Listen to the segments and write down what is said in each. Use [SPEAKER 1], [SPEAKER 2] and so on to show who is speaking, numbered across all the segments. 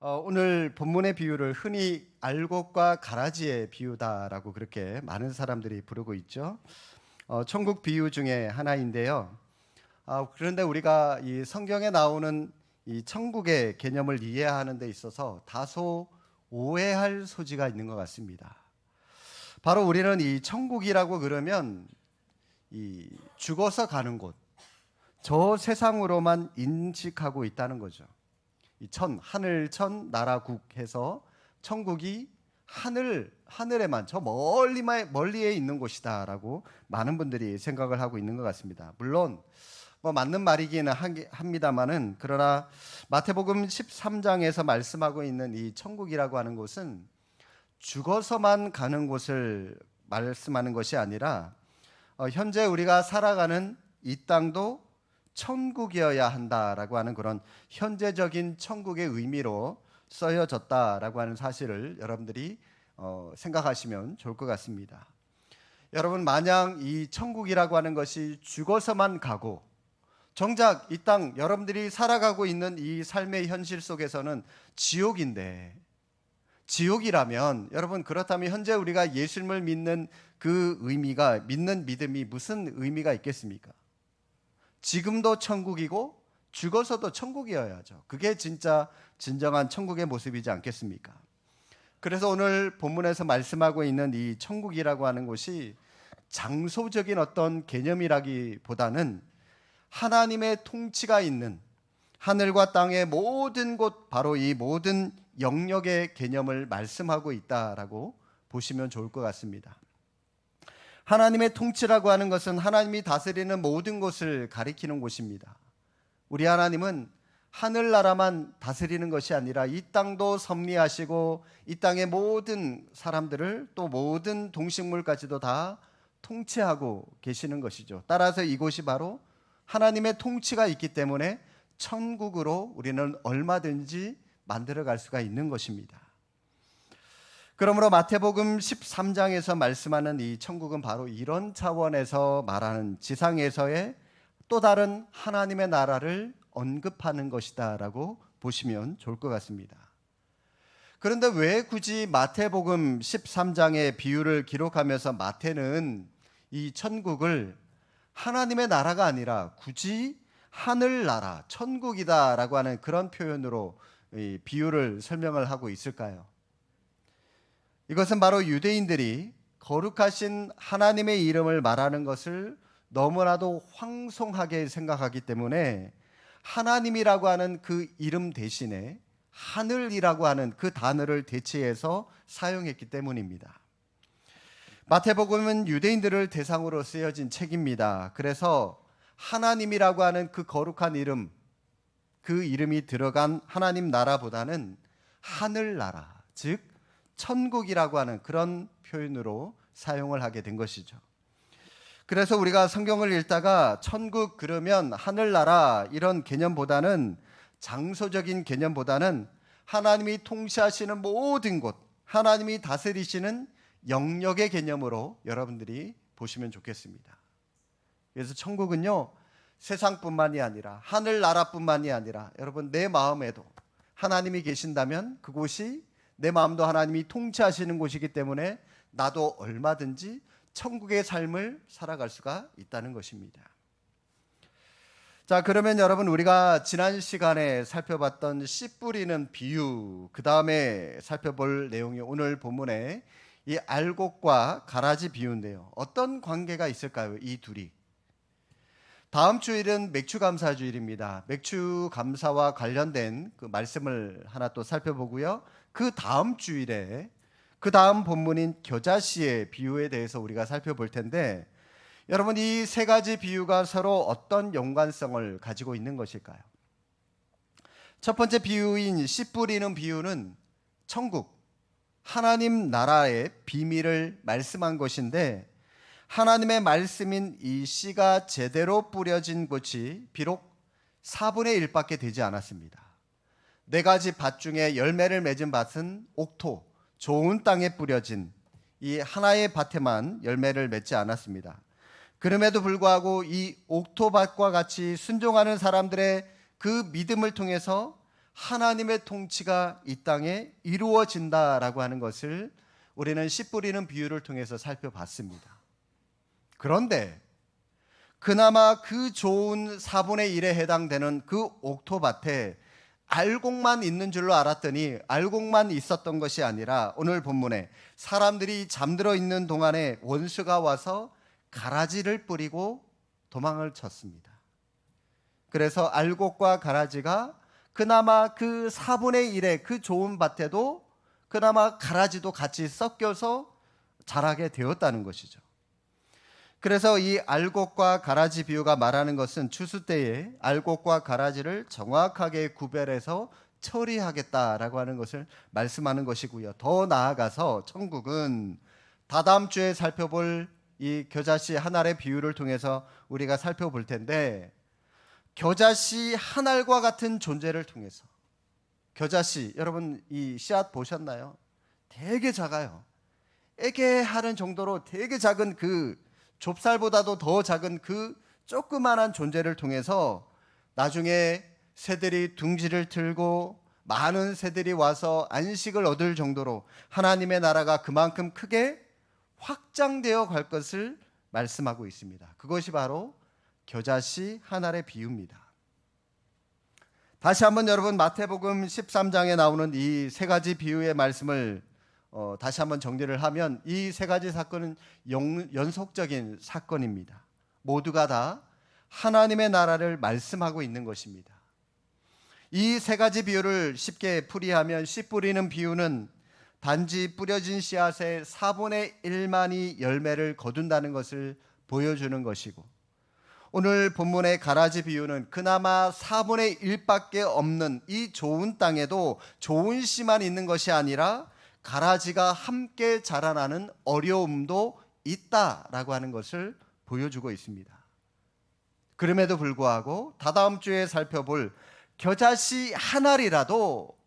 [SPEAKER 1] 오늘 본문의 비유를 흔히 알곡과 가라지의 비유다라고 그렇게 많은 사람들이 부르고 있죠. 천국 비유 중에 하나인데요. 그런데 우리가 이 성경에 나오는 이 천국의 개념을 이해하는 데 있어서 다소 오해할 소지가 있는 것 같습니다. 바로 우리는 이 천국이라고 그러면 이 죽어서 가는 곳, 저 세상으로만 인식하고 있다는 거죠. 이 하늘천 나라국 해서 천국이 하늘에만 저 멀리에 있는 곳이다라고 많은 분들이 생각을 하고 있는 것 같습니다. 물론 맞는 말이기는 합니다만은, 그러나 마태복음 13장에서 말씀하고 있는 이 천국이라고 하는 곳은 죽어서만 가는 곳을 말씀하는 것이 아니라 현재 우리가 살아가는 이 땅도 천국이어야 한다라고 하는 그런 현재적인 천국의 의미로 쓰여졌다라고 하는 사실을 여러분들이 생각하시면 좋을 것 같습니다. 여러분, 만약 이 천국이라고 하는 것이 죽어서만 가고 정작 이 땅 여러분들이 살아가고 있는 이 삶의 현실 속에서는 지옥인데, 지옥이라면 여러분, 그렇다면 현재 우리가 예수님을 믿는 그 의미가, 믿는 믿음이 무슨 의미가 있겠습니까? 지금도 천국이고 죽어서도 천국이어야죠. 그게 진정한 천국의 모습이지 않겠습니까? 그래서 오늘 본문에서 말씀하고 있는 이 천국이라고 하는 곳이 장소적인 어떤 개념이라기보다는 하나님의 통치가 있는 하늘과 땅의 모든 곳, 바로 이 모든 영역의 개념을 말씀하고 있다라고 보시면 좋을 것 같습니다. 하나님의 통치라고 하는 것은 하나님이 다스리는 모든 곳을 가리키는 곳입니다. 우리 하나님은 하늘나라만 다스리는 것이 아니라 이 땅도 섭리하시고 이 땅의 모든 사람들을, 또 모든 동식물까지도 다 통치하고 계시는 것이죠. 따라서 이곳이 바로 하나님의 통치가 있기 때문에 천국으로 우리는 얼마든지 만들어갈 수가 있는 것입니다. 그러므로 마태복음 13장에서 말씀하는 이 천국은 바로 이런 차원에서 말하는 지상에서의 또 다른 하나님의 나라를 언급하는 것이다라고 보시면 좋을 것 같습니다. 그런데 왜 굳이 마태복음 13장의 비유를 기록하면서 마태는 이 천국을 하나님의 나라가 아니라 굳이 하늘나라, 천국이다라고 하는 그런 표현으로 이 비유를 설명을 하고 있을까요? 이것은 바로 유대인들이 거룩하신 하나님의 이름을 말하는 것을 너무나도 황송하게 생각하기 때문에 하나님이라고 하는 그 이름 대신에 하늘이라고 하는 그 단어를 대체해서 사용했기 때문입니다. 마태복음은 유대인들을 대상으로 쓰여진 책입니다. 그래서 하나님이라고 하는 그 거룩한 이름, 그 이름이 들어간 하나님 나라보다는 하늘나라, 즉 천국이라고 하는 그런 표현으로 사용을 하게 된 것이죠. 그래서 우리가 성경을 읽다가 천국 그러면 하늘나라 이런 개념보다는, 장소적인 개념보다는 하나님이 통치하시는 모든 곳, 하나님이 다스리시는 영역의 개념으로 여러분들이 보시면 좋겠습니다. 그래서 천국은요, 세상뿐만이 아니라 하늘나라뿐만이 아니라 여러분 내 마음에도 하나님이 계신다면 그곳이, 내 마음도 하나님이 통치하시는 곳이기 때문에 나도 얼마든지 천국의 삶을 살아갈 수가 있다는 것입니다. 자, 그러면 여러분, 우리가 지난 시간에 살펴봤던 씨 뿌리는 비유, 그 다음에 살펴볼 내용이 오늘 본문의 이 알곡과 가라지 비유인데요. 어떤 관계가 있을까요, 이 둘이? 다음 주일은 맥추감사 주일입니다. 맥추감사와 관련된 그 말씀을 하나 또 살펴보고요. 그 다음 주일에 그 다음 본문인 겨자씨의 비유에 대해서 우리가 살펴볼 텐데, 여러분, 이 세 가지 비유가 서로 어떤 연관성을 가지고 있는 것일까요? 첫 번째 비유인 씨 뿌리는 비유는 천국, 하나님 나라의 비밀을 말씀한 것인데, 하나님의 말씀인 이 씨가 제대로 뿌려진 곳이 비록 4분의 1밖에 되지 않았습니다. 4가지 밭 중에 열매를 맺은 밭은 옥토, 좋은 땅에 뿌려진 이 하나의 밭에만 열매를 맺지 않았습니다. 그럼에도 불구하고 이 옥토밭과 같이 순종하는 사람들의 그 믿음을 통해서 하나님의 통치가 이 땅에 이루어진다라고 하는 것을 우리는 씨 뿌리는 비유를 통해서 살펴봤습니다. 그런데 그나마 그 좋은 4분의 1에 해당되는 그 옥토밭에 알곡만 있는 줄로 알았더니 알곡만 있었던 것이 아니라 오늘 본문에 사람들이 잠들어 있는 동안에 원수가 와서 가라지를 뿌리고 도망을 쳤습니다. 그래서 알곡과 가라지가 그나마 그 4분의 1의 그 좋은 밭에도 그나마 가라지도 같이 섞여서 자라게 되었다는 것이죠. 그래서 이 알곡과 가라지 비유가 말하는 것은 추수 때에 알곡과 가라지를 정확하게 구별해서 처리하겠다라고 하는 것을 말씀하는 것이고요. 더 나아가서 천국은 다다음 주에 살펴볼 이 겨자씨 한 알의 비유를 통해서 우리가 살펴볼 텐데, 겨자씨 한 알과 같은 존재를 통해서, 겨자씨 여러분 이 씨앗 보셨나요? 되게 작아요. 애게하는 정도로 되게 작은 그 좁쌀보다도 더 작은 그 조그만한 존재를 통해서 나중에 새들이 둥지를 틀고 많은 새들이 와서 안식을 얻을 정도로 하나님의 나라가 그만큼 크게 확장되어 갈 것을 말씀하고 있습니다. 그것이 바로 겨자씨 한 알의 비유입니다. 다시 한번 여러분 마태복음 13장에 나오는 이 세 가지 비유의 말씀을 다시 한번 정리를 하면 이 세 가지 사건은 연속적인 사건입니다. 모두가 다 하나님의 나라를 말씀하고 있는 것입니다. 이 세 가지 비유를 쉽게 풀이하면 씨 뿌리는 비유는 단지 뿌려진 씨앗의 4분의 1만이 열매를 거둔다는 것을 보여주는 것이고, 오늘 본문의 가라지 비유는 그나마 4분의 1밖에 없는 이 좋은 땅에도 좋은 씨만 있는 것이 아니라 가라지가 함께 자라나는 어려움도 있다라고 하는 것을 보여주고 있습니다. 그럼에도 불구하고 다다음 주에 살펴볼 겨자씨 한 알이라도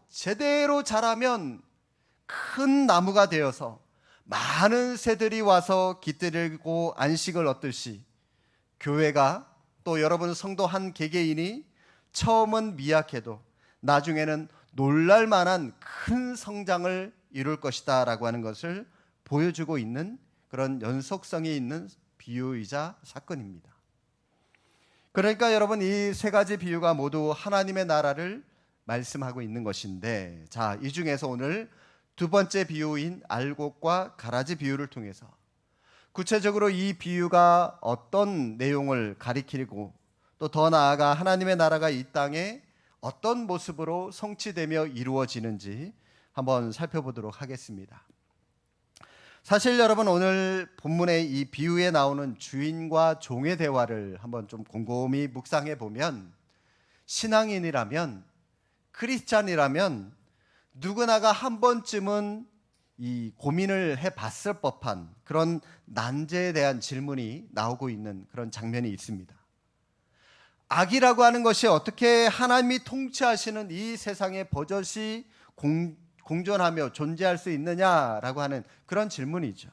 [SPEAKER 1] 제대로 자라면 큰 나무가 되어서 많은 새들이 와서 깃들고 안식을 얻듯이, 교회가 또 여러분 성도 한 개개인이 처음은 미약해도 나중에는 놀랄 만한 큰 성장을 이룰 것이다 라고 하는 것을 보여주고 있는 그런 연속성이 있는 비유이자 사건입니다. 그러니까 여러분 이 세 가지 비유가 모두 하나님의 나라를 말씀하고 있는 것인데, 자, 이 중에서 오늘 두 번째 비유인 알곡과 가라지 비유를 통해서 구체적으로 이 비유가 어떤 내용을 가리키고 또 더 나아가 하나님의 나라가 이 땅에 어떤 모습으로 성취되며 이루어지는지 한번 살펴보도록 하겠습니다. 사실 여러분 오늘 본문의 이 비유에 나오는 주인과 종의 대화를 한번 좀 곰곰이 묵상해 보면, 신앙인이라면, 크리스찬이라면 누구나가 한 번쯤은 이 고민을 해봤을 법한 그런 난제에 대한 질문이 나오고 있는 그런 장면이 있습니다. 악이라고 하는 것이 어떻게 하나님이 통치하시는 이 세상에 버젓이 공존하며 존재할 수 있느냐라고 하는 그런 질문이죠.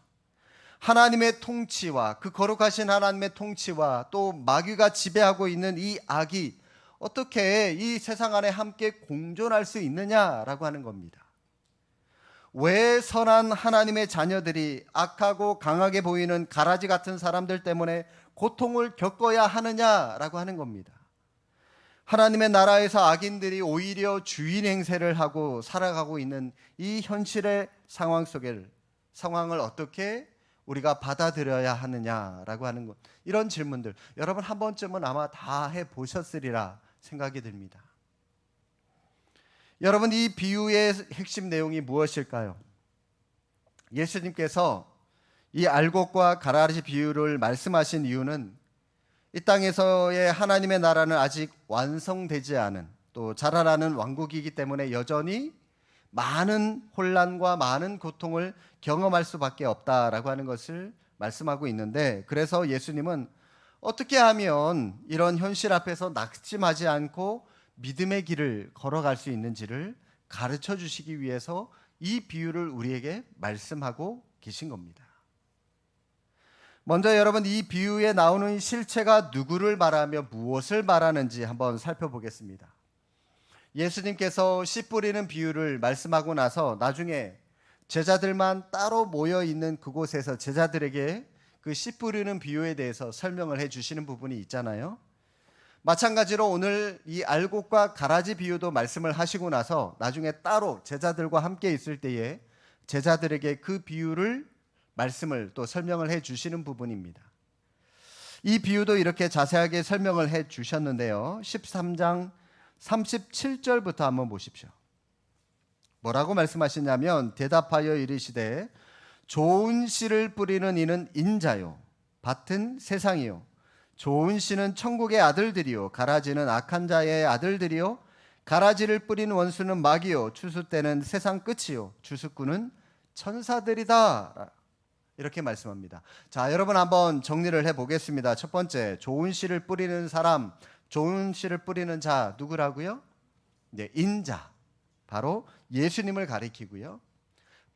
[SPEAKER 1] 하나님의 통치와 그 거룩하신 하나님의 통치와 또 마귀가 지배하고 있는 이 악이 어떻게 이 세상 안에 함께 공존할 수 있느냐라고 하는 겁니다. 왜 선한 하나님의 자녀들이 악하고 강하게 보이는 가라지 같은 사람들 때문에 고통을 겪어야 하느냐라고 하는 겁니다. 하나님의 나라에서 악인들이 오히려 주인 행세를 하고 살아가고 있는 이 현실의 상황을 어떻게 우리가 받아들여야 하느냐라고 하는 것, 이런 질문들 여러분 한 번쯤은 아마 다 해보셨으리라 생각이 듭니다. 여러분 이 비유의 핵심 내용이 무엇일까요? 예수님께서 이 알곡과 가라지 비유를 말씀하신 이유는 이 땅에서의 하나님의 나라는 아직 완성되지 않은 또 자라나는 왕국이기 때문에 여전히 많은 혼란과 많은 고통을 경험할 수밖에 없다라고 하는 것을 말씀하고 있는데, 그래서 예수님은 어떻게 하면 이런 현실 앞에서 낙심하지 않고 믿음의 길을 걸어갈 수 있는지를 가르쳐 주시기 위해서 이 비유를 우리에게 말씀하고 계신 겁니다. 먼저 여러분, 이 비유에 나오는 실체가 누구를 말하며 무엇을 말하는지 한번 살펴보겠습니다. 예수님께서 씨 뿌리는 비유를 말씀하고 나서 나중에 제자들만 따로 모여 있는 그곳에서 제자들에게 그 씨 뿌리는 비유에 대해서 설명을 해 주시는 부분이 있잖아요. 마찬가지로 오늘 이 알곡과 가라지 비유도 말씀을 하시고 나서 나중에 따로 제자들과 함께 있을 때에 제자들에게 그 비유를 말씀을 또 설명을 해 주시는 부분입니다. 이 비유도 이렇게 자세하게 설명을 해 주셨는데요. 13장 37절부터 한번 보십시오. 뭐라고 말씀하시냐면 대답하여 이르시되 좋은 씨를 뿌리는 이는 인자요 밭은 세상이요 좋은 씨는 천국의 아들들이요 가라지는 악한 자의 아들들이요 가라지를 뿌린 원수는 마귀요 추수 때는 세상 끝이요 추수꾼은 천사들이다. 이렇게 말씀합니다. 자, 여러분 한번 정리를 해보겠습니다. 첫 번째, 좋은 씨를 뿌리는 사람, 좋은 씨를 뿌리는 자 누구라고요? 네, 인자, 바로 예수님을 가리키고요.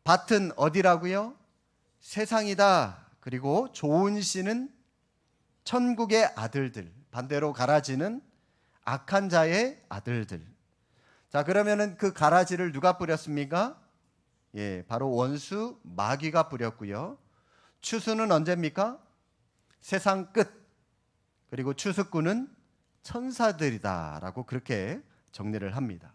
[SPEAKER 1] 밭은 어디라고요? 세상이다. 그리고 좋은 씨는 천국의 아들들, 반대로 가라지는 악한 자의 아들들. 자, 그러면은 그 가라지를 누가 뿌렸습니까? 예, 바로 원수 마귀가 뿌렸고요. 추수는 언제입니까? 세상 끝. 그리고 추수꾼은 천사들이다라고 그렇게 정리를 합니다.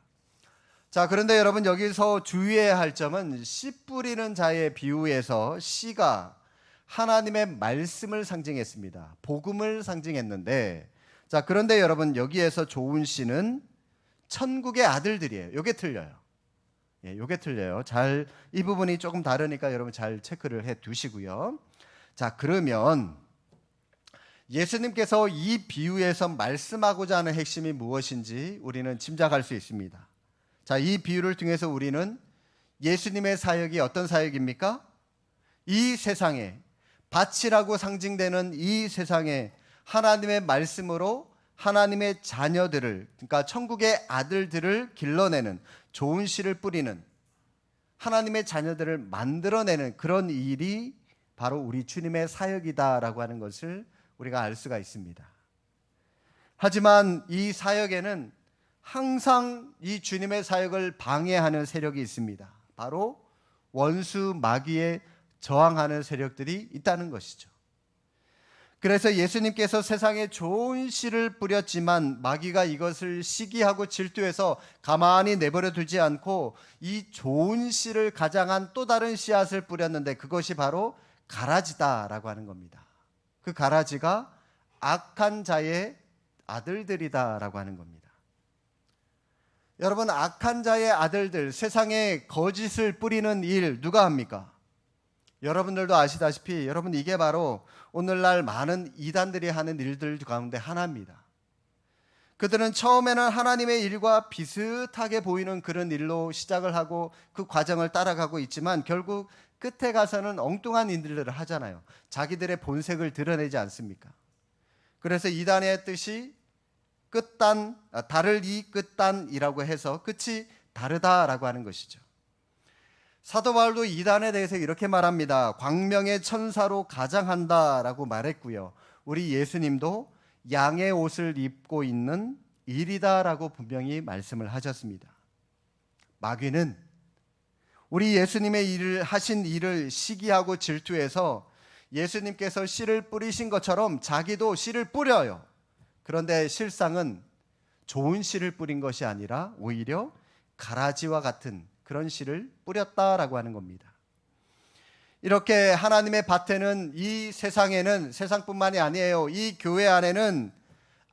[SPEAKER 1] 자, 그런데 여러분 여기서 주의해야 할 점은 씨 뿌리는 자의 비유에서 씨가 하나님의 말씀을 상징했습니다. 복음을 상징했는데, 자, 그런데 여러분 여기에서 좋은 씨는 천국의 아들들이에요. 요게 틀려요. 예, 요게 틀려요. 이 부분이 조금 다르니까 여러분 잘 체크를 해 두시고요. 자, 그러면 예수님께서 이 비유에서 말씀하고자 하는 핵심이 무엇인지 우리는 짐작할 수 있습니다. 자, 이 비유를 통해서 우리는 예수님의 사역이 어떤 사역입니까? 이 세상에 밭이라고 상징되는 이 세상에 하나님의 말씀으로 하나님의 자녀들을, 그러니까 천국의 아들들을 길러내는, 좋은 씨를 뿌리는, 하나님의 자녀들을 만들어내는 그런 일이 바로 우리 주님의 사역이다라고 하는 것을 우리가 알 수가 있습니다. 하지만 이 사역에는 항상 이 주님의 사역을 방해하는 세력이 있습니다. 바로 원수 마귀에 저항하는 세력들이 있다는 것이죠. 그래서 예수님께서 세상에 좋은 씨를 뿌렸지만 마귀가 이것을 시기하고 질투해서 가만히 내버려 두지 않고 이 좋은 씨를 가장한 또 다른 씨앗을 뿌렸는데 그것이 바로 가라지다라고 하는 겁니다. 그 가라지가 악한 자의 아들들이다라고 하는 겁니다. 여러분, 악한 자의 아들들, 세상에 거짓을 뿌리는 일 누가 합니까? 여러분들도 아시다시피 여러분 이게 바로 오늘날 많은 이단들이 하는 일들 가운데 하나입니다. 그들은 처음에는 하나님의 일과 비슷하게 보이는 그런 일로 시작을 하고 그 과정을 따라가고 있지만 결국 끝에 가서는 엉뚱한 일들을 하잖아요. 자기들의 본색을 드러내지 않습니까? 그래서 이단의 뜻이 다를 이 끝단이라고 해서 끝이 다르다라고 하는 것이죠. 사도 바울도 이단에 대해서 이렇게 말합니다. 광명의 천사로 가장한다라고 말했고요. 우리 예수님도 양의 옷을 입고 있는 일이다라고 분명히 말씀을 하셨습니다. 마귀는 우리 예수님의 하신 일을 시기하고 질투해서 예수님께서 씨를 뿌리신 것처럼 자기도 씨를 뿌려요. 그런데 실상은 좋은 씨를 뿌린 것이 아니라 오히려 가라지와 같은 그런 씨를 뿌렸다라고 하는 겁니다. 이렇게 하나님의 밭에는 이 세상에는 세상뿐만이 아니에요. 이 교회 안에는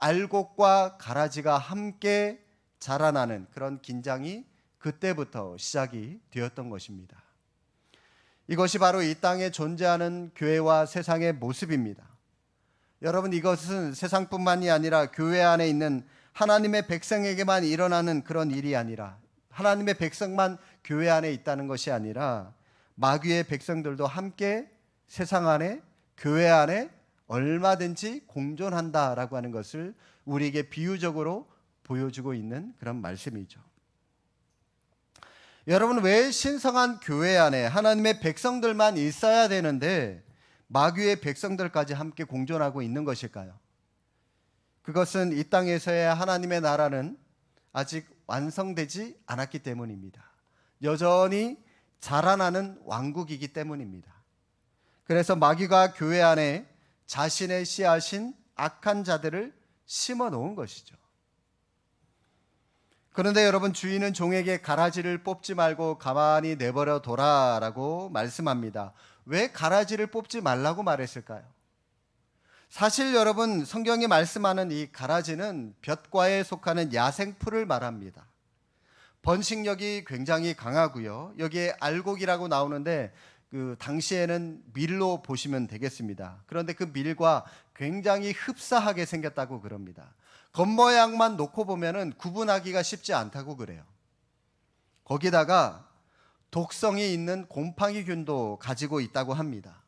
[SPEAKER 1] 알곡과 가라지가 함께 자라나는 그런 긴장이 그때부터 시작이 되었던 것입니다. 이것이 바로 이 땅에 존재하는 교회와 세상의 모습입니다. 여러분, 이것은 세상뿐만이 아니라 교회 안에 있는 하나님의 백성에게만 일어나는 그런 일이 아니라 하나님의 백성만 교회 안에 있다는 것이 아니라 마귀의 백성들도 함께 세상 안에 교회 안에 얼마든지 공존한다라고 하는 것을 우리에게 비유적으로 보여주고 있는 그런 말씀이죠. 여러분, 왜 신성한 교회 안에 하나님의 백성들만 있어야 되는데 마귀의 백성들까지 함께 공존하고 있는 것일까요? 그것은 이 땅에서의 하나님의 나라는 아직 완성되지 않았기 때문입니다. 여전히 자라나는 왕국이기 때문입니다. 그래서 마귀가 교회 안에 자신의 씨앗인 악한 자들을 심어 놓은 것이죠. 그런데 여러분, 주인은 종에게 가라지를 뽑지 말고 가만히 내버려 둬라라고 말씀합니다. 왜 가라지를 뽑지 말라고 말했을까요? 사실 여러분, 성경이 말씀하는 이 가라지는 볕과에 속하는 야생풀을 말합니다. 번식력이 굉장히 강하고요. 여기에 알곡이라고 나오는데 그 당시에는 밀로 보시면 되겠습니다. 그런데 그 밀과 굉장히 흡사하게 생겼다고 그럽니다. 겉모양만 놓고 보면은 구분하기가 쉽지 않다고 그래요. 거기다가 독성이 있는 곰팡이균도 가지고 있다고 합니다.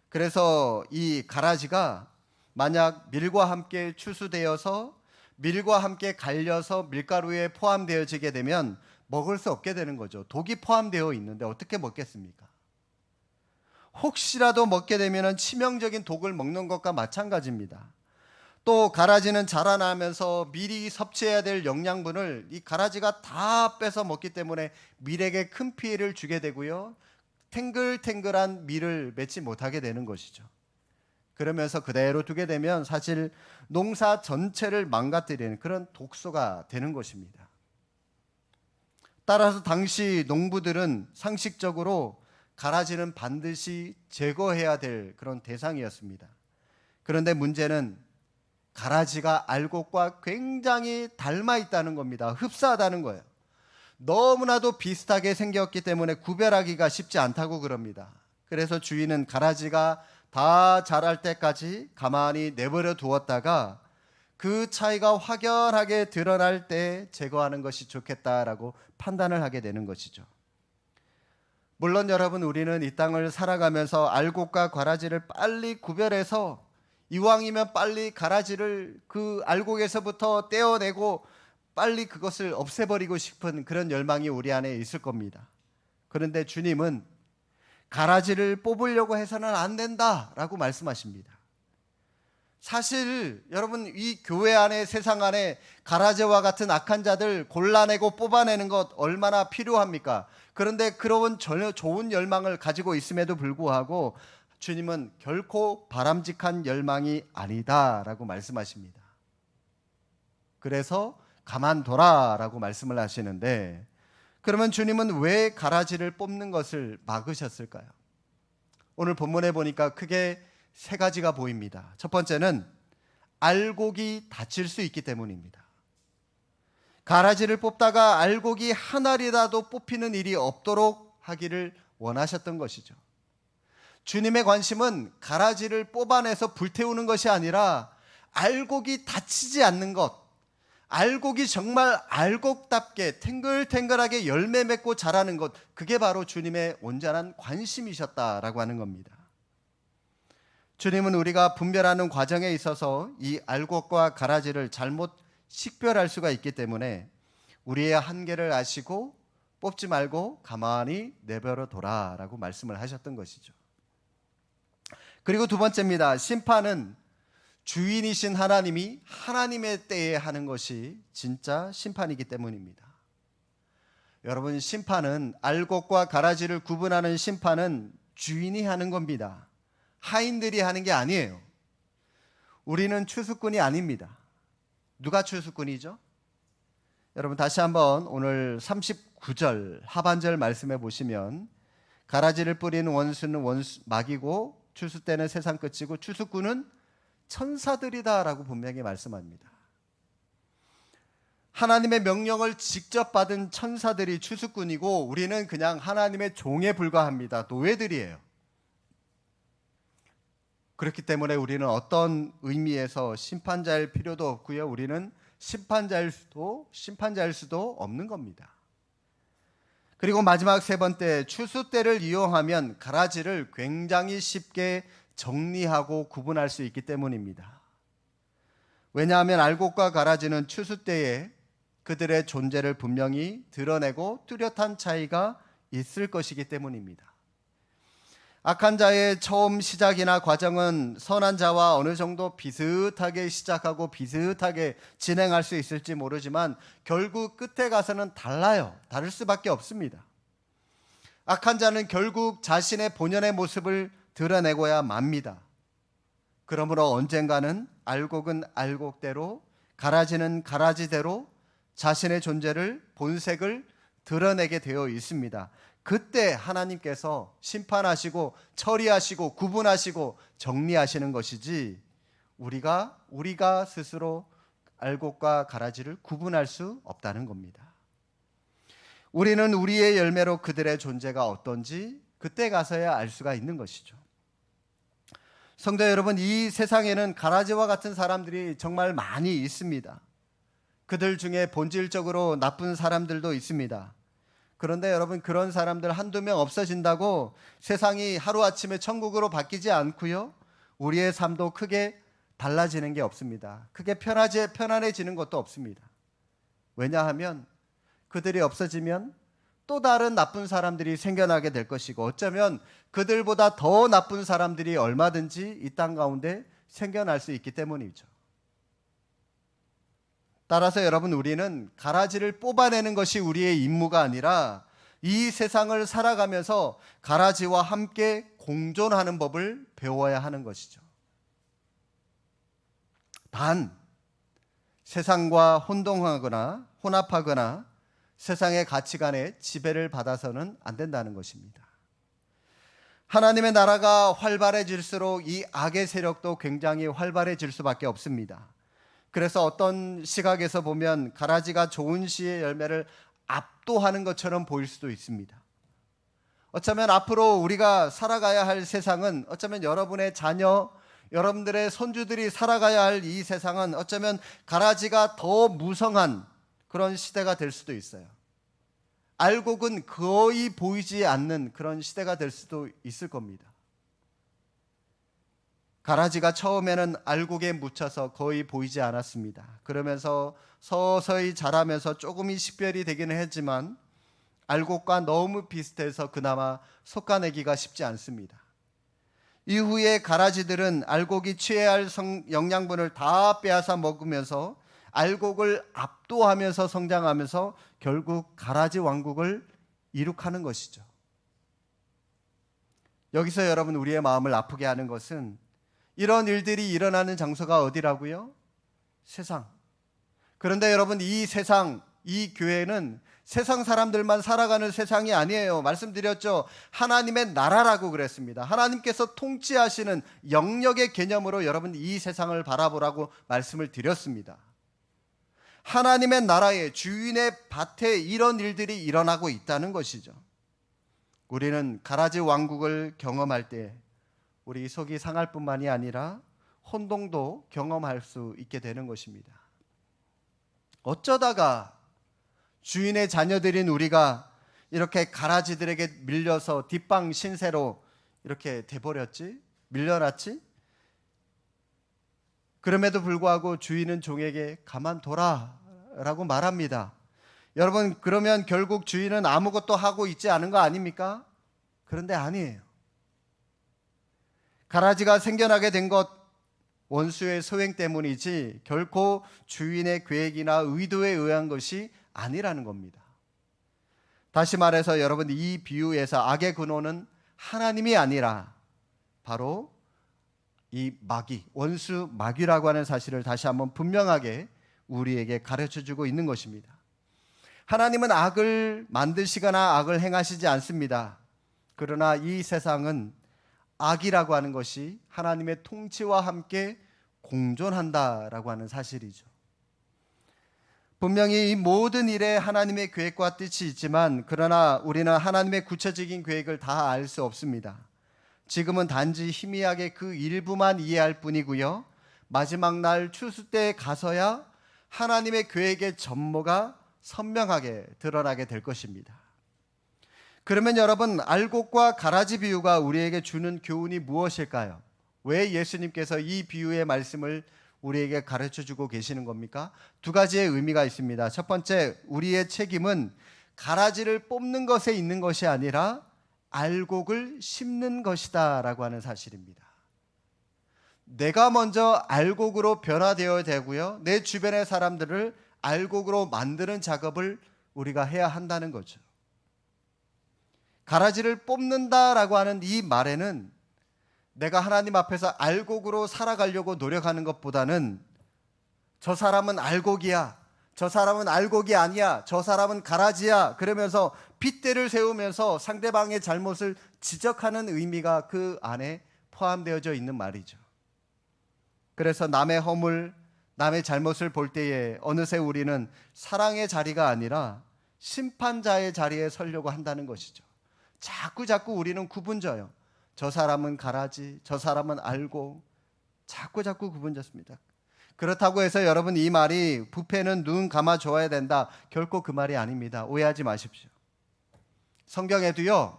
[SPEAKER 1] 그래서 이 가라지가 만약 밀과 함께 추수되어서 밀과 함께 갈려서 밀가루에 포함되어지게 되면 먹을 수 없게 되는 거죠. 독이 포함되어 있는데 어떻게 먹겠습니까? 혹시라도 먹게 되면 치명적인 독을 먹는 것과 마찬가지입니다. 또 가라지는 자라나면서 밀이 섭취해야 될 영양분을 이 가라지가 다 뺏어 먹기 때문에 밀에게 큰 피해를 주게 되고요. 탱글탱글한 밀을 맺지 못하게 되는 것이죠. 그러면서 그대로 두게 되면 사실 농사 전체를 망가뜨리는 그런 독소가 되는 것입니다. 따라서 당시 농부들은 상식적으로 가라지는 반드시 제거해야 될 그런 대상이었습니다. 그런데 문제는 가라지가 알곡과 굉장히 닮아 있다는 겁니다. 흡사하다는 거예요. 너무나도 비슷하게 생겼기 때문에 구별하기가 쉽지 않다고 그럽니다. 그래서 주인은 가라지가 다 자랄 때까지 가만히 내버려 두었다가 그 차이가 확연하게 드러날 때 제거하는 것이 좋겠다라고 판단을 하게 되는 것이죠. 물론 여러분, 우리는 이 땅을 살아가면서 알곡과 가라지를 빨리 구별해서 이왕이면 빨리 가라지를 그 알곡에서부터 떼어내고 빨리 그것을 없애버리고 싶은 그런 열망이 우리 안에 있을 겁니다. 그런데 주님은 가라지를 뽑으려고 해서는 안 된다라고 말씀하십니다. 사실 여러분, 이 교회 안에, 세상 안에 가라지와 같은 악한 자들 골라내고 뽑아내는 것 얼마나 필요합니까? 그런데 그런 전혀 좋은 열망을 가지고 있음에도 불구하고 주님은 결코 바람직한 열망이 아니다라고 말씀하십니다. 그래서 가만둬라라고 말씀을 하시는데, 그러면 주님은 왜 가라지를 뽑는 것을 막으셨을까요? 오늘 본문에 보니까 크게 세 가지가 보입니다. 첫 번째는 알곡이 다칠 수 있기 때문입니다. 가라지를 뽑다가 알곡이 한 알이라도 뽑히는 일이 없도록 하기를 원하셨던 것이죠. 주님의 관심은 가라지를 뽑아내서 불태우는 것이 아니라 알곡이 다치지 않는 것, 알곡이 정말 알곡답게 탱글탱글하게 열매 맺고 자라는 것, 그게 바로 주님의 온전한 관심이셨다라고 하는 겁니다. 주님은 우리가 분별하는 과정에 있어서 이 알곡과 가라지를 잘못 식별할 수가 있기 때문에 우리의 한계를 아시고 뽑지 말고 가만히 내버려 둬라라고 말씀을 하셨던 것이죠. 그리고 두 번째입니다. 심판은 주인이신 하나님이 하나님의 때에 하는 것이 진짜 심판이기 때문입니다. 여러분, 심판은 알곡과 가라지를 구분하는 심판은 주인이 하는 겁니다. 하인들이 하는 게 아니에요. 우리는 추수꾼이 아닙니다. 누가 추수꾼이죠? 여러분, 다시 한번 오늘 39절 하반절 말씀해 보시면 가라지를 뿌리는 원수는 마귀고 추수 때는 세상 끝이고 추수꾼은 천사들이다라고 분명히 말씀합니다. 하나님의 명령을 직접 받은 천사들이 추수꾼이고 우리는 그냥 하나님의 종에 불과합니다. 노예들이에요. 그렇기 때문에 우리는 어떤 의미에서 심판자일 필요도 없고요. 우리는 심판자일 수도 없는 겁니다. 그리고 마지막 세 번째, 추수 때를 이용하면 가라지를 굉장히 쉽게 정리하고 구분할 수 있기 때문입니다. 왜냐하면 알곡과 가라지는 추수 때에 그들의 존재를 분명히 드러내고 뚜렷한 차이가 있을 것이기 때문입니다. 악한 자의 처음 시작이나 과정은 선한 자와 어느 정도 비슷하게 시작하고 비슷하게 진행할 수 있을지 모르지만 결국 끝에 가서는 달라요. 다를 수밖에 없습니다. 악한 자는 결국 자신의 본연의 모습을 드러내고야 맙니다. 그러므로 언젠가는 알곡은 알곡대로, 가라지는 가라지대로 자신의 존재를, 본색을 드러내게 되어 있습니다. 그때 하나님께서 심판하시고 처리하시고 구분하시고 정리하시는 것이지, 우리가 스스로 알곡과 가라지를 구분할 수 없다는 겁니다. 우리는 우리의 열매로 그들의 존재가 어떤지 그때 가서야 알 수가 있는 것이죠. 성도 여러분, 이 세상에는 가라지와 같은 사람들이 정말 많이 있습니다. 그들 중에 본질적으로 나쁜 사람들도 있습니다. 그런데 여러분, 그런 사람들 한두 명 없어진다고 세상이 하루아침에 천국으로 바뀌지 않고요, 우리의 삶도 크게 달라지는 게 없습니다. 크게 편안해지는 것도 없습니다. 왜냐하면 그들이 없어지면 또 다른 나쁜 사람들이 생겨나게 될 것이고, 어쩌면 그들보다 더 나쁜 사람들이 얼마든지 이 땅 가운데 생겨날 수 있기 때문이죠. 따라서 여러분, 우리는 가라지를 뽑아내는 것이 우리의 임무가 아니라 이 세상을 살아가면서 가라지와 함께 공존하는 법을 배워야 하는 것이죠. 단, 세상과 혼합하거나 세상의 가치관에 지배를 받아서는 안 된다는 것입니다. 하나님의 나라가 활발해질수록 이 악의 세력도 굉장히 활발해질 수밖에 없습니다. 그래서 어떤 시각에서 보면 가라지가 좋은 씨의 열매를 압도하는 것처럼 보일 수도 있습니다. 어쩌면 앞으로 우리가 살아가야 할 세상은, 어쩌면 여러분의 자녀, 여러분들의 손주들이 살아가야 할 이 세상은 어쩌면 가라지가 더 무성한 그런 시대가 될 수도 있어요. 알곡은 거의 보이지 않는 그런 시대가 될 수도 있을 겁니다. 가라지가 처음에는 알곡에 묻혀서 거의 보이지 않았습니다. 그러면서 서서히 자라면서 조금이 식별이 되기는 했지만 알곡과 너무 비슷해서 그나마 솎아내기가 쉽지 않습니다. 이후에 가라지들은 알곡이 취해야 할 영양분을 다 빼앗아 먹으면서 알곡을 압도하면서 성장하면서 결국 가라지 왕국을 이룩하는 것이죠. 여기서 여러분, 우리의 마음을 아프게 하는 것은 이런 일들이 일어나는 장소가 어디라고요? 세상. 그런데 여러분, 이 세상, 이 교회는 세상 사람들만 살아가는 세상이 아니에요. 말씀드렸죠. 하나님의 나라라고 그랬습니다. 하나님께서 통치하시는 영역의 개념으로 여러분, 이 세상을 바라보라고 말씀을 드렸습니다. 하나님의 나라에, 주인의 밭에 이런 일들이 일어나고 있다는 것이죠. 우리는 가라지 왕국을 경험할 때 우리 속이 상할 뿐만이 아니라 혼동도 경험할 수 있게 되는 것입니다. 어쩌다가 주인의 자녀들인 우리가 이렇게 가라지들에게 밀려서 뒷방 신세로 이렇게 돼버렸지? 밀려났지? 그럼에도 불구하고 주인은 종에게 가만둬라 라고 말합니다. 여러분, 그러면 결국 주인은 아무것도 하고 있지 않은 거 아닙니까? 그런데 아니에요. 가라지가 생겨나게 된 것, 원수의 소행 때문이지 결코 주인의 계획이나 의도에 의한 것이 아니라는 겁니다. 다시 말해서 여러분, 이 비유에서 악의 근원은 하나님이 아니라 바로 이 마귀, 원수 마귀라고 하는 사실을 다시 한번 분명하게 우리에게 가르쳐주고 있는 것입니다. 하나님은 악을 만드시거나 악을 행하시지 않습니다. 그러나 이 세상은 악이라고 하는 것이 하나님의 통치와 함께 공존한다라고 하는 사실이죠. 분명히 이 모든 일에 하나님의 계획과 뜻이 있지만, 그러나 우리는 하나님의 구체적인 계획을 다 알 수 없습니다. 지금은 단지 희미하게 그 일부만 이해할 뿐이고요, 마지막 날 추수 때에 가서야 하나님의 계획의 전모가 선명하게 드러나게 될 것입니다. 그러면 여러분, 알곡과 가라지 비유가 우리에게 주는 교훈이 무엇일까요? 왜 예수님께서 이 비유의 말씀을 우리에게 가르쳐주고 계시는 겁니까? 두 가지의 의미가 있습니다. 첫 번째, 우리의 책임은 가라지를 뽑는 것에 있는 것이 아니라 알곡을 심는 것이다 라고 하는 사실입니다. 내가 먼저 알곡으로 변화되어야 되고요, 내 주변의 사람들을 알곡으로 만드는 작업을 우리가 해야 한다는 거죠. 가라지를 뽑는다라고 하는 이 말에는 내가 하나님 앞에서 알곡으로 살아가려고 노력하는 것보다는 저 사람은 알곡이야, 저 사람은 알곡이 아니야, 저 사람은 가라지야, 그러면서 핏대를 세우면서 상대방의 잘못을 지적하는 의미가 그 안에 포함되어져 있는 말이죠. 그래서 남의 허물, 남의 잘못을 볼 때에 어느새 우리는 사랑의 자리가 아니라 심판자의 자리에 서려고 한다는 것이죠. 자꾸 우리는 구분져요. 저 사람은 가라지, 저 사람은 알곡, 자꾸 구분졌습니다. 그렇다고 해서 여러분, 이 말이 부패는 눈 감아줘야 된다, 결코 그 말이 아닙니다. 오해하지 마십시오. 성경에도요,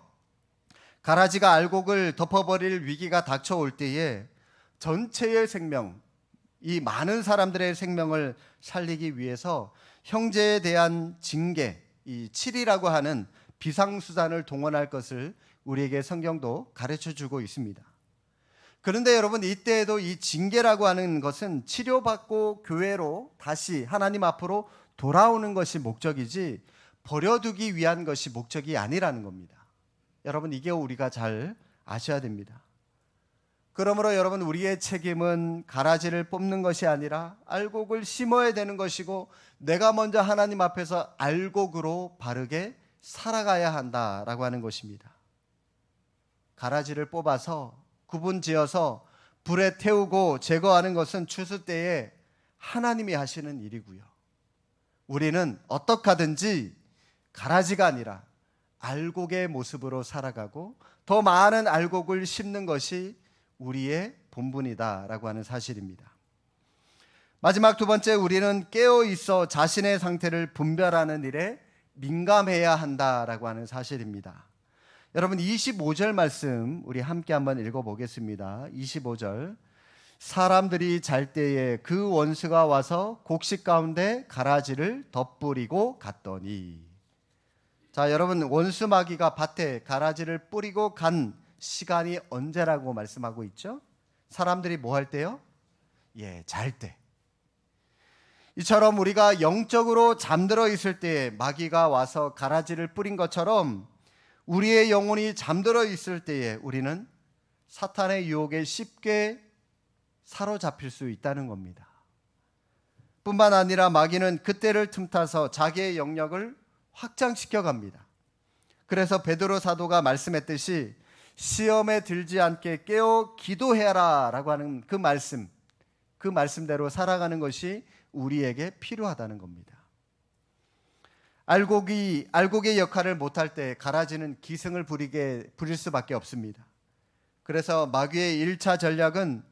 [SPEAKER 1] 가라지가 알곡을 덮어버릴 위기가 닥쳐올 때에 전체의 생명, 이 많은 사람들의 생명을 살리기 위해서 형제에 대한 징계, 이 칠이라고 하는 비상수단을 동원할 것을 우리에게 성경도 가르쳐주고 있습니다. 그런데 여러분, 이때에도 이 징계라고 하는 것은 치료받고 교회로 다시 하나님 앞으로 돌아오는 것이 목적이지 버려두기 위한 것이 목적이 아니라는 겁니다. 여러분, 이게 우리가 잘 아셔야 됩니다. 그러므로 여러분, 우리의 책임은 가라지를 뽑는 것이 아니라 알곡을 심어야 되는 것이고, 내가 먼저 하나님 앞에서 알곡으로 바르게 살아가야 한다라고 하는 것입니다. 가라지를 뽑아서 구분지어서 불에 태우고 제거하는 것은 추수 때에 하나님이 하시는 일이고요, 우리는 어떻게 하든지 가라지가 아니라 알곡의 모습으로 살아가고 더 많은 알곡을 심는 것이 우리의 본분이다라고 하는 사실입니다. 마지막 두 번째, 우리는 깨어 있어 자신의 상태를 분별하는 일에 민감해야 한다라고 하는 사실입니다. 여러분, 25절 말씀 우리 함께 한번 읽어보겠습니다. 25절, 사람들이 잘 때에 그 원수가 와서 곡식 가운데 가라지를 덧뿌리고 갔더니. 자, 여러분, 원수 마귀가 밭에 가라지를 뿌리고 간 시간이 언제라고 말씀하고 있죠? 사람들이 뭐 할 때요? 잘 때. 이처럼 우리가 영적으로 잠들어 있을 때 마귀가 와서 가라지를 뿌린 것처럼 우리의 영혼이 잠들어 있을 때에 우리는 사탄의 유혹에 쉽게 사로잡힐 수 있다는 겁니다. 뿐만 아니라 마귀는 그때를 틈타서 자기의 영역을 확장시켜 갑니다. 그래서 베드로 사도가 말씀했듯이 시험에 들지 않게 깨어 기도해라 라고 하는 그 말씀대로 살아가는 것이 우리에게 필요하다는 겁니다. 알곡의 역할을 못할 때 가라지는 기승을 부릴 수밖에 없습니다. 그래서 마귀의 1차 전략은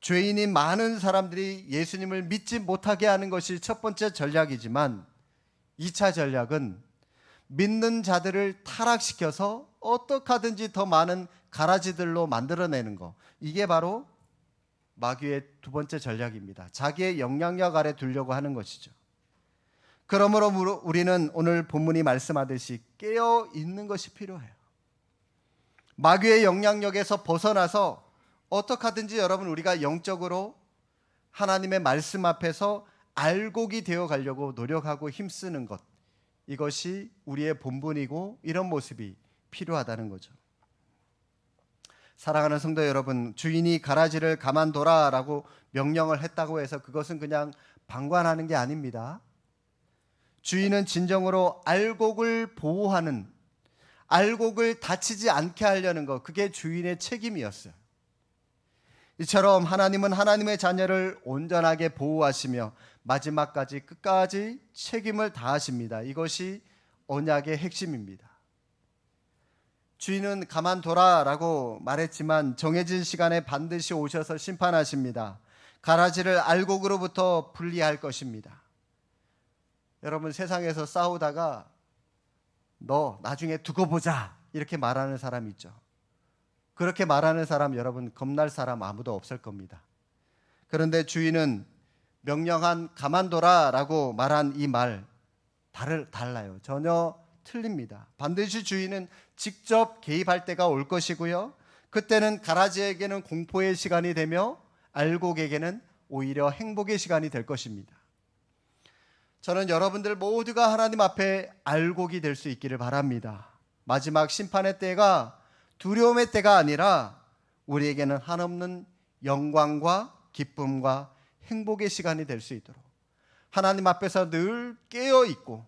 [SPEAKER 1] 죄인인 많은 사람들이 예수님을 믿지 못하게 하는 것이 첫 번째 전략이지만, 2차 전략은 믿는 자들을 타락시켜서 어떻게 하든지 더 많은 가라지들로 만들어내는 것, 이게 바로 마귀의 두 번째 전략입니다. 자기의 영향력 아래 두려고 하는 것이죠. 그러므로 우리는 오늘 본문이 말씀하듯이 깨어 있는 것이 필요해요. 마귀의 영향력에서 벗어나서 어떻게 하든지 여러분, 우리가 영적으로 하나님의 말씀 앞에서 알곡이 되어 가려고 노력하고 힘쓰는 것, 이것이 우리의 본분이고 이런 모습이 필요하다는 거죠. 사랑하는 성도 여러분, 주인이 가라지를 가만둬라 라고 명령을 했다고 해서 그것은 그냥 방관하는 게 아닙니다. 주인은 진정으로 알곡을 보호하는, 알곡을 다치지 않게 하려는 것, 그게 주인의 책임이었어요. 이처럼 하나님은 하나님의 자녀를 온전하게 보호하시며 마지막까지 끝까지 책임을 다하십니다. 이것이 언약의 핵심입니다. 주인은 가만둬라 라고 말했지만 정해진 시간에 반드시 오셔서 심판하십니다. 가라지를 알곡으로부터 분리할 것입니다. 여러분, 세상에서 싸우다가 너 나중에 두고 보자 이렇게 말하는 사람 있죠. 그렇게 말하는 사람, 여러분, 겁날 사람 아무도 없을 겁니다. 그런데 주인은 명령한 가만둬라 라고 말한 이 말 달라요. 전혀 틀립니다. 반드시 주인은 직접 개입할 때가 올 것이고요. 그때는 가라지에게는 공포의 시간이 되며 알곡에게는 오히려 행복의 시간이 될 것입니다. 저는 여러분들 모두가 하나님 앞에 알곡이 될 수 있기를 바랍니다. 마지막 심판의 때가 두려움의 때가 아니라 우리에게는 한없는 영광과 기쁨과 행복의 시간이 될 수 있도록 하나님 앞에서 늘 깨어 있고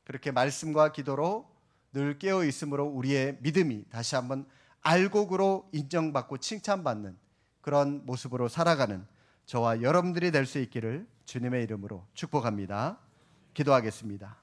[SPEAKER 1] 그렇게 말씀과 기도로 늘 깨어 있으므로 우리의 믿음이 다시 한번 알곡으로 인정받고 칭찬받는 그런 모습으로 살아가는 저와 여러분들이 될 수 있기를 주님의 이름으로 축복합니다. 기도하겠습니다.